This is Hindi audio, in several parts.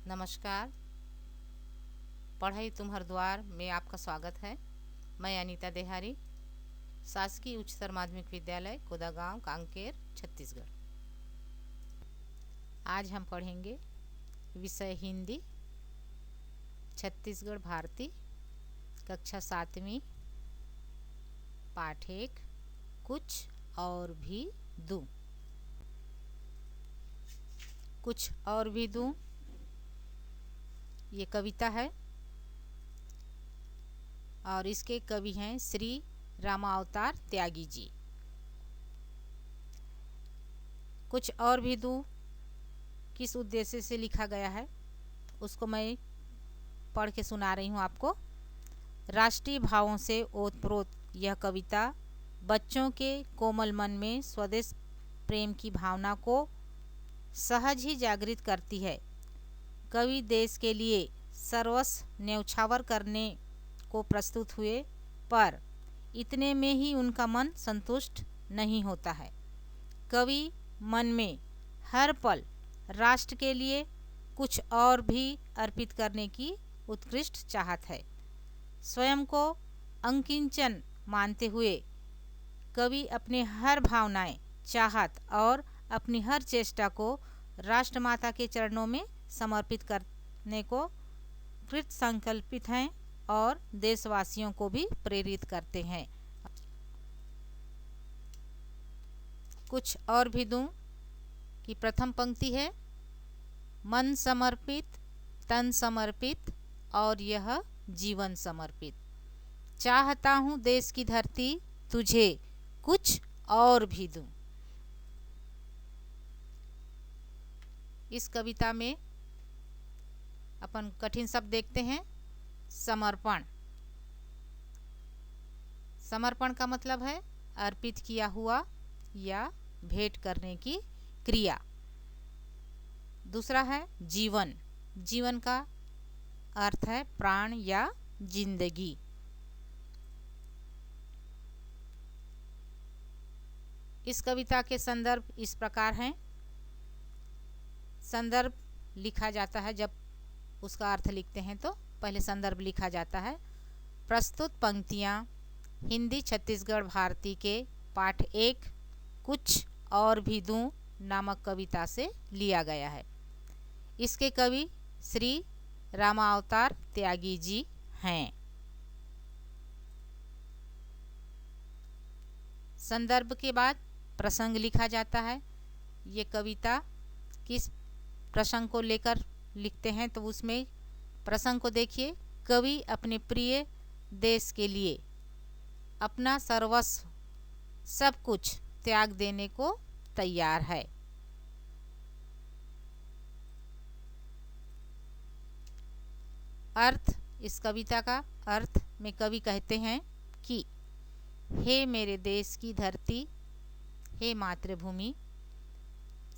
नमस्कार। पढ़ई तुम्हार द्वार में आपका स्वागत है। मैं अनीता देहारी, शासकीय उच्चतर माध्यमिक विद्यालय कोदागांव कांकेर छत्तीसगढ़। आज हम पढ़ेंगे विषय हिंदी, छत्तीसगढ़ भारती, कक्षा 7वीं, पाठ 1, कुछ और भी दूं। कुछ और भी दूं ये कविता है और इसके कवि हैं श्री रामावतार त्यागी जी। कुछ और भी दूं किस उद्देश्य से लिखा गया है उसको मैं पढ़ के सुना रही हूँ आपको। राष्ट्रीय भावों से ओतप्रोत यह कविता बच्चों के कोमल मन में स्वदेश प्रेम की भावना को सहज ही जागृत करती है। कवि देश के लिए सर्वस्व न्यौछावर करने को प्रस्तुत हुए, पर इतने में ही उनका मन संतुष्ट नहीं होता है। कवि मन में हर पल राष्ट्र के लिए कुछ और भी अर्पित करने की उत्कृष्ट चाहत है। स्वयं को अंकिंचन मानते हुए कवि अपने हर भावनाएं, चाहत और अपनी हर चेष्टा को राष्ट्रमाता के चरणों में समर्पित करने को कृत संकल्पित हैं और देशवासियों को भी प्रेरित करते हैं। कुछ और भी दूं की प्रथम पंक्ति है, मन समर्पित, तन समर्पित और यह जीवन समर्पित। चाहता हूँ देश की धरती तुझे कुछ और भी दूं। इस कविता में अपन कठिन शब्द देखते हैं। समर्पण। समर्पण का मतलब है अर्पित किया हुआ या भेंट करने की क्रिया। दूसरा है जीवन। जीवन का अर्थ है प्राण या जिंदगी। इस कविता के संदर्भ इस प्रकार हैं। संदर्भ लिखा जाता है, जब उसका अर्थ लिखते हैं तो पहले संदर्भ लिखा जाता है। प्रस्तुत पंक्तियाँ हिंदी छत्तीसगढ़ भारती के पाठ 1 कुछ और भी दूं नामक कविता से लिया गया है। इसके कवि श्री रामावतार त्यागी जी हैं। संदर्भ के बाद प्रसंग लिखा जाता है। ये कविता किस प्रसंग को लेकर लिखते हैं तो उसमें प्रसंग को देखिए। कवि अपने प्रिय देश के लिए अपना सर्वस्व सब कुछ त्याग देने को तैयार है। अर्थ, इस कविता का अर्थ में कवि कहते हैं कि हे मेरे देश की धरती, हे मातृभूमि,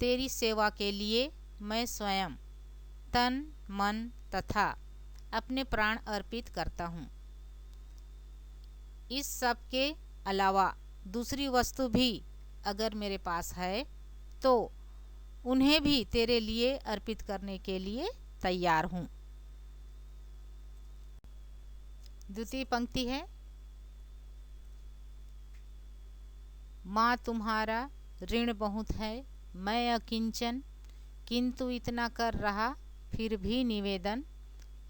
तेरी सेवा के लिए मैं स्वयं तन मन तथा अपने प्राण अर्पित करता हूँ। इस सब के अलावा दूसरी वस्तु भी अगर मेरे पास है तो उन्हें भी तेरे लिए अर्पित करने के लिए तैयार हूँ। द्वितीय पंक्ति है, माँ तुम्हारा ऋण बहुत है, मैं अकिंचन, किंतु इतना कर रहा फिर भी निवेदन,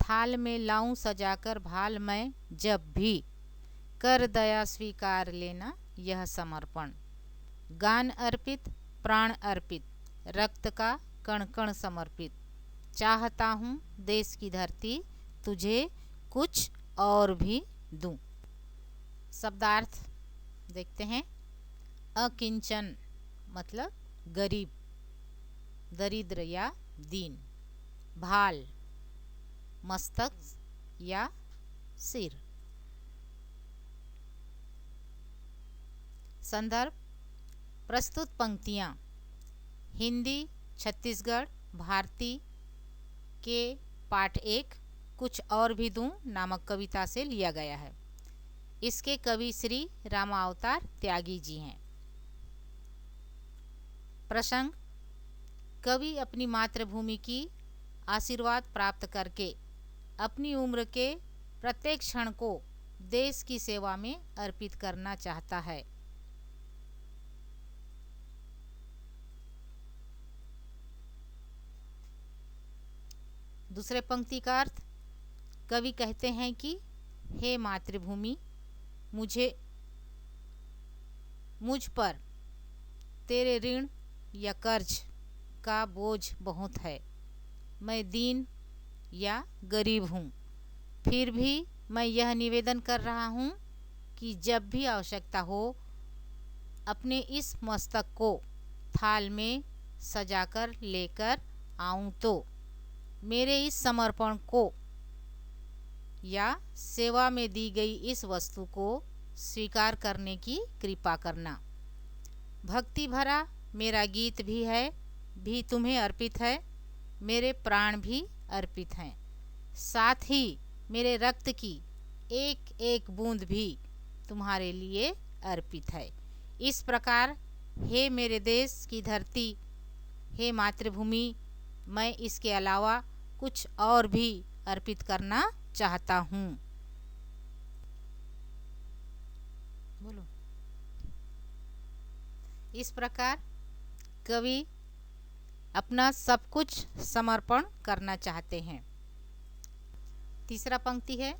थाल में लाऊं सजाकर भाल मैं जब भी, कर दया स्वीकार लेना यह समर्पण। गान अर्पित, प्राण अर्पित, रक्त का कण कण समर्पित। चाहता हूँ देश की धरती तुझे कुछ और भी दूं। शब्दार्थ देखते हैं। अकिंचन मतलब गरीब, दरिद्र या दीन। भाल मस्तक या सिर। संदर्भ, प्रस्तुत पंक्तियाँ हिंदी छत्तीसगढ़ भारती के पाठ 1 कुछ और भी दूं नामक कविता से लिया गया है। इसके कवि श्री रामावतार त्यागी जी हैं। प्रसंग, कवि अपनी मातृभूमि की आशीर्वाद प्राप्त करके अपनी उम्र के प्रत्येक क्षण को देश की सेवा में अर्पित करना चाहता है। दूसरे पंक्ति का अर्थ, कवि कहते हैं कि हे मातृभूमि, मुझ पर तेरे ऋण या कर्ज का बोझ बहुत है। मैं दीन या गरीब हूँ, फिर भी मैं यह निवेदन कर रहा हूँ कि जब भी आवश्यकता हो अपने इस मस्तक को थाल में सजाकर लेकर आऊँ तो मेरे इस समर्पण को या सेवा में दी गई इस वस्तु को स्वीकार करने की कृपा करना। भक्ति भरा मेरा गीत भी तुम्हें अर्पित है, मेरे प्राण भी अर्पित हैं, साथ ही मेरे रक्त की एक एक बूंद भी तुम्हारे लिए अर्पित है। इस प्रकार हे मेरे देश की धरती, हे मातृभूमि, मैं इसके अलावा कुछ और भी अर्पित करना चाहता हूँ। बोलो। इस प्रकार कवि अपना सब कुछ समर्पण करना चाहते हैं। तीसरा पंक्ति है,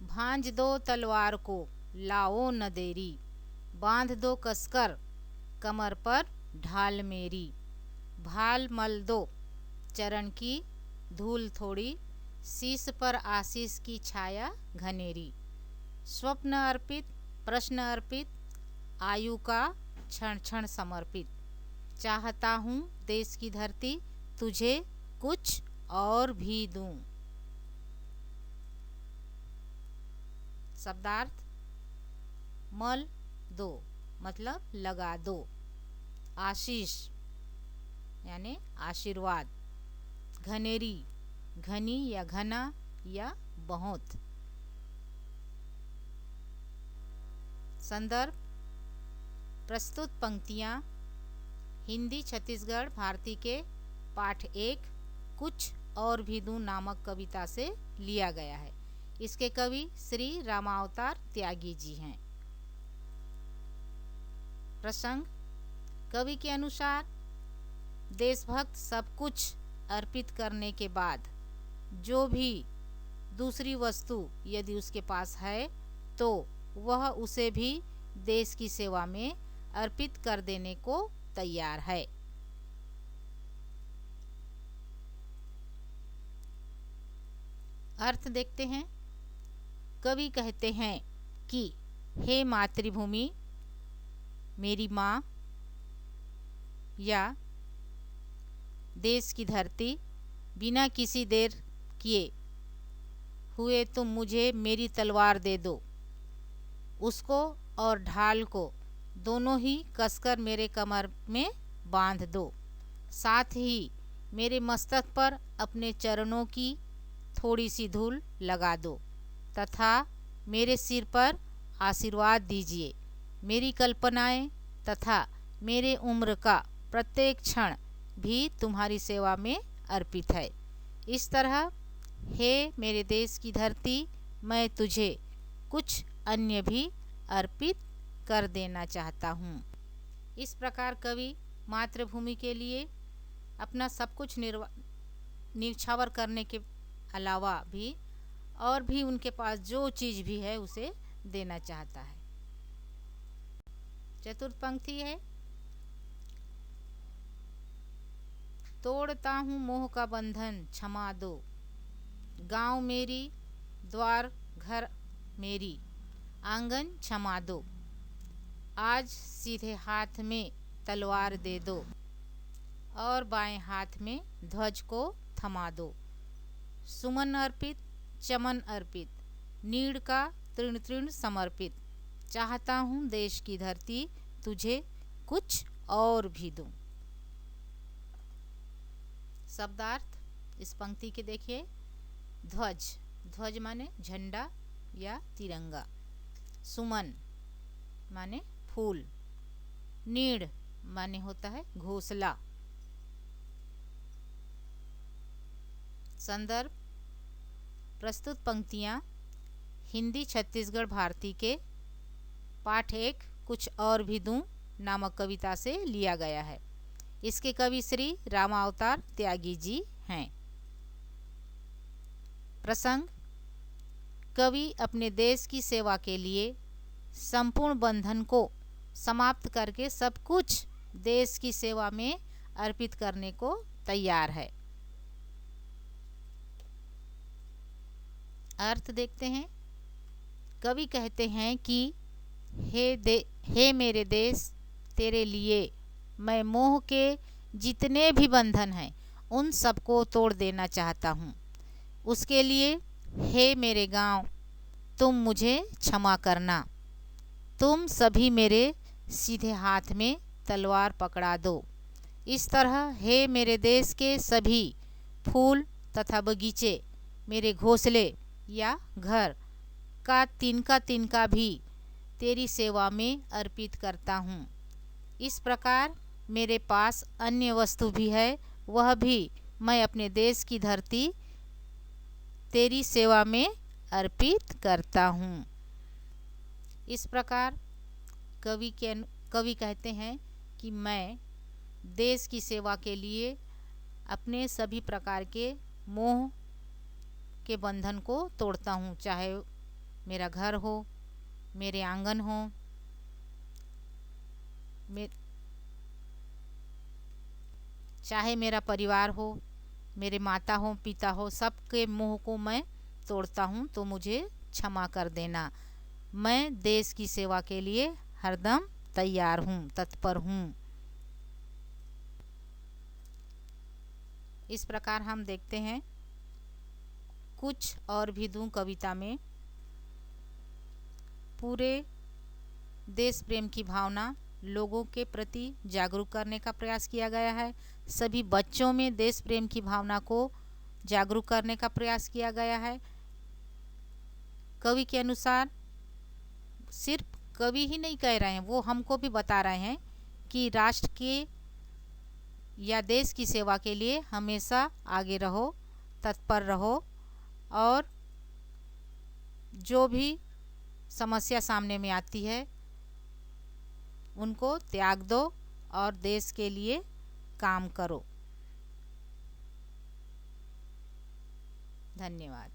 भांज दो तलवार को लाओ न देरी, बांध दो कसकर कमर पर ढाल मेरी, भाल मल दो चरण की धूल थोड़ी, शीश पर आशीष की छाया घनेरी, स्वप्न अर्पित प्रश्न अर्पित, आयु का क्षण क्षण समर्पित, चाहता हूँ देश की धरती तुझे कुछ और भी दूं। शब्दार्थ, मल दो मतलब लगा दो, आशीष यानी आशीर्वाद, घनेरी घनी या घना या बहुत। संदर्भ, प्रस्तुत पंक्तियाँ हिंदी छत्तीसगढ़ भारती के पाठ 1 कुछ और भी दूं नामक कविता से लिया गया है। इसके कवि श्री रामावतार त्यागी जी हैं। प्रसंग, कवि के अनुसार देशभक्त सब कुछ अर्पित करने के बाद जो भी दूसरी वस्तु यदि उसके पास है तो वह उसे भी देश की सेवा में अर्पित कर देने को तैयार है। अर्थ देखते हैं। कवि कहते हैं कि हे मातृभूमि, मेरी माँ या देश की धरती, बिना किसी देर किए हुए तुम मुझे मेरी तलवार दे दो, उसको और ढाल को दोनों ही कसकर मेरे कमर में बांध दो, साथ ही मेरे मस्तक पर अपने चरणों की थोड़ी सी धूल लगा दो तथा मेरे सिर पर आशीर्वाद दीजिए। मेरी कल्पनाएं तथा मेरे उम्र का प्रत्येक क्षण भी तुम्हारी सेवा में अर्पित है। इस तरह हे मेरे देश की धरती, मैं तुझे कुछ अन्य भी अर्पित कर देना चाहता हूँ। इस प्रकार कवि मातृभूमि के लिए अपना सब कुछ न्यौछावर करने के अलावा भी और भी उनके पास जो चीज़ भी है उसे देना चाहता है। चतुर्थ पंक्ति है, तोड़ता हूँ मोह का बंधन क्षमा दो, गांव मेरी द्वार घर मेरी आंगन क्षमा दो, आज सीधे हाथ में तलवार दे दो और बाएं हाथ में ध्वज को थमा दो, सुमन अर्पित चमन अर्पित, नीड़ का तृण तृण समर्पित, चाहता हूँ देश की धरती तुझे कुछ और भी दूं। शब्दार्थ इस पंक्ति के देखिए। ध्वज, ध्वज माने झंडा या तिरंगा, सुमन माने फूल, नीड़ माने होता है घोंसला संदर्भ प्रस्तुत पंक्तियाँ हिंदी छत्तीसगढ़ भारती के पाठ 1 कुछ और भी दूं नामक कविता से लिया गया है। इसके कवि श्री रामावतार त्यागी जी हैं। प्रसंग: कवि अपने देश की सेवा के लिए संपूर्ण बंधन को समाप्त करके सब कुछ देश की सेवा में अर्पित करने को तैयार है। अर्थ देखते हैं। कवि कहते हैं कि हे मेरे देश, तेरे लिए मैं मोह के जितने भी बंधन हैं उन सबको तोड़ देना चाहता हूँ। उसके लिए हे मेरे गांव, तुम मुझे क्षमा करना। तुम सभी मेरे सीधे हाथ में तलवार पकड़ा दो। इस तरह हे मेरे देश के सभी फूल तथा बगीचे, मेरे घोंसले या घर का तिनका भी तेरी सेवा में अर्पित करता हूँ। इस प्रकार मेरे पास अन्य वस्तु भी है, वह भी मैं अपने देश की धरती तेरी सेवा में अर्पित करता हूँ। इस प्रकार कवि कहते हैं कि मैं देश की सेवा के लिए अपने सभी प्रकार के मोह के बंधन को तोड़ता हूँ, चाहे मेरा घर हो, मेरे आंगन हो, चाहे मेरा परिवार हो, मेरे माता हो, पिता हो, सबके मोह को मैं तोड़ता हूँ। तो मुझे क्षमा कर देना। मैं देश की सेवा के लिए हरदम तैयार हूँ, तत्पर हूँ। इस प्रकार हम देखते हैं कुछ और भी दूं कविता में पूरे देश प्रेम की भावना लोगों के प्रति जागरूक करने का प्रयास किया गया है। सभी बच्चों में देश प्रेम की भावना को जागरूक करने का प्रयास किया गया है। कवि के अनुसार सिर्फ कवि ही नहीं कह रहे हैं, वो हमको भी बता रहे हैं कि राष्ट्र के या देश की सेवा के लिए हमेशा आगे रहो, तत्पर रहो और जो भी समस्या सामने में आती है उनको त्याग दो और देश के लिए काम करो। धन्यवाद।